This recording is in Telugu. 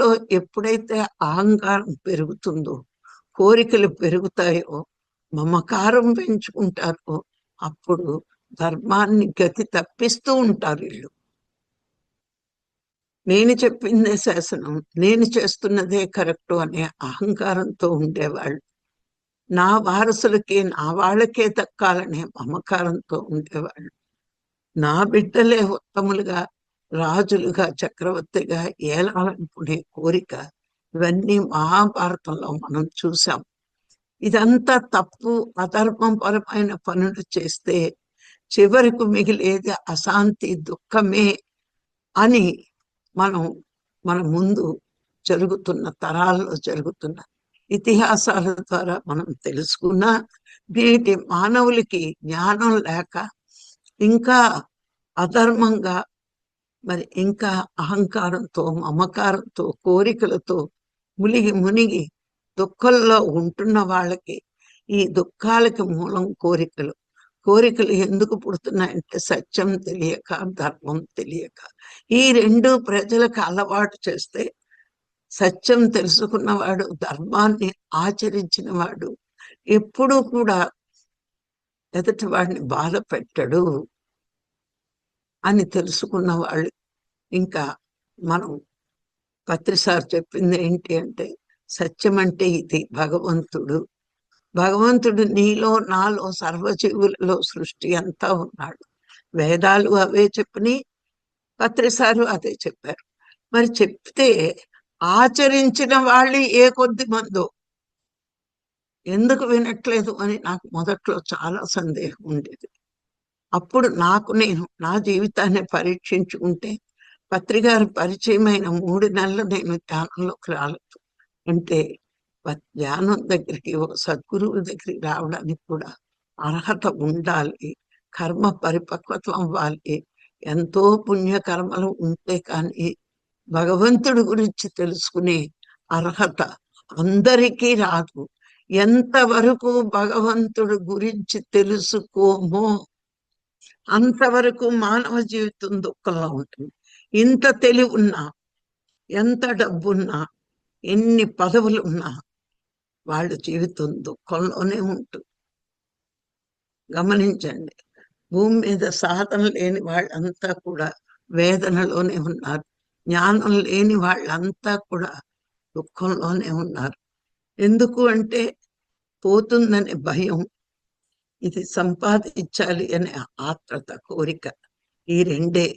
మనలో ఎప్పుడైతే అహంకారం పెరుగుతుందో, కోరికలు పెరుగుతాయో, మమకారం పెంచుకుంటారో, అప్పుడు ధర్మాన్ని గతి తప్పిస్తూ ఉంటారు వీళ్ళు. నేను చెప్పిందే శాసనం, నేను చేస్తున్నదే కరెక్టు అనే అహంకారంతో ఉండేవాళ్ళు. నా వారసులకే, నా వాళ్ళకే దక్కాలనే మమకారంతో ఉండేవాళ్ళు. నా బిడ్డలే ఉత్తములుగా, రాజులుగా, చక్రవర్తిగా ఏలాలనుకునే కోరిక. ఇవన్నీ మహాభారతంలో మనం చూసాం. ఇదంతా తప్పు, అధర్మపరమైన పనులు చేస్తే చివరకు మిగిలేది అశాంతి, దుఃఖమే అని మనం మన ముందు జరుగుతున్న తరాల్లో జరుగుతున్న ఇతిహాసాల ద్వారా మనం తెలుసుకున్నా, నేటి మానవులకి జ్ఞానం లేక ఇంకా అధర్మంగా, మరి ఇంకా అహంకారంతో, మమకారంతో, కోరికలతో మునిగి దుఃఖంలో ఉంటున్న వాళ్ళకి ఈ దుఃఖాలకి మూలం కోరికలు. కోరికలు ఎందుకు పుడుతున్నాయంటే సత్యం తెలియక, ధర్మం తెలియక. ఈ రెండు ప్రజలకు అలవాటు చేస్తే సత్యం తెలుసుకున్నవాడు, ధర్మాన్ని ఆచరించిన వాడు ఎప్పుడూ కూడా ఎదుటి వాడిని బాధ పెట్టడు అని తెలుసుకున్న వాళ్ళు. ఇంకా మనం పత్రిసారి చెప్పింది ఏంటి అంటే, సత్యం అంటే ఇది భగవంతుడు. భగవంతుడు నీలో, నాలో, సర్వజీవులలో సృష్టి అంతా ఉన్నాడు. వేదాలు అవే చెప్పినాయి, పత్రిసారు అదే చెప్పారు. మరి చెప్తే ఆచరించిన వాళ్ళు ఏ కొద్ది మందో ఎందుకు వినట్లేదు అని నాకు మొదట్లో చాలా సందేహం ఉండేది. అప్పుడు నేను నా జీవితాన్ని పరీక్షించుకుంటే, పత్రిగారు పరిచయమైన 3 నెలలు నేను ధ్యానంలోకి రాలేదు. అంటే ధ్యానం దగ్గరికి, ఒక సద్గురువు దగ్గరికి రావడానికి కూడా అర్హత ఉండాలి, కర్మ పరిపక్వత్వం అవ్వాలి, ఎంతో పుణ్యకర్మలు ఉంటే కానీ భగవంతుడి గురించి తెలుసుకునే అర్హత అందరికీ రాదు. ఎంతవరకు భగవంతుడి గురించి తెలుసుకోమో అంతవరకు మానవ జీవితం దుఃఖంలో ఉంటుంది. ఇంత తెలివి ఉన్నా, ఎంత డబ్బున్నా, ఎన్ని పదవులు ఉన్నా వాళ్ళ జీవితం దుఃఖంలోనే ఉంటుంది. గమనించండి, భూమి మీద సాధన లేని వాళ్ళంతా కూడా వేదనలోనే ఉన్నారు. జ్ఞానం లేని వాళ్ళంతా కూడా దుఃఖంలోనే ఉన్నారు. ఎందుకు అంటే పోతుందనే భయం, ఇది సంపాదించాలి అనే ఆత్రత, కోరిక, ఈ రెండే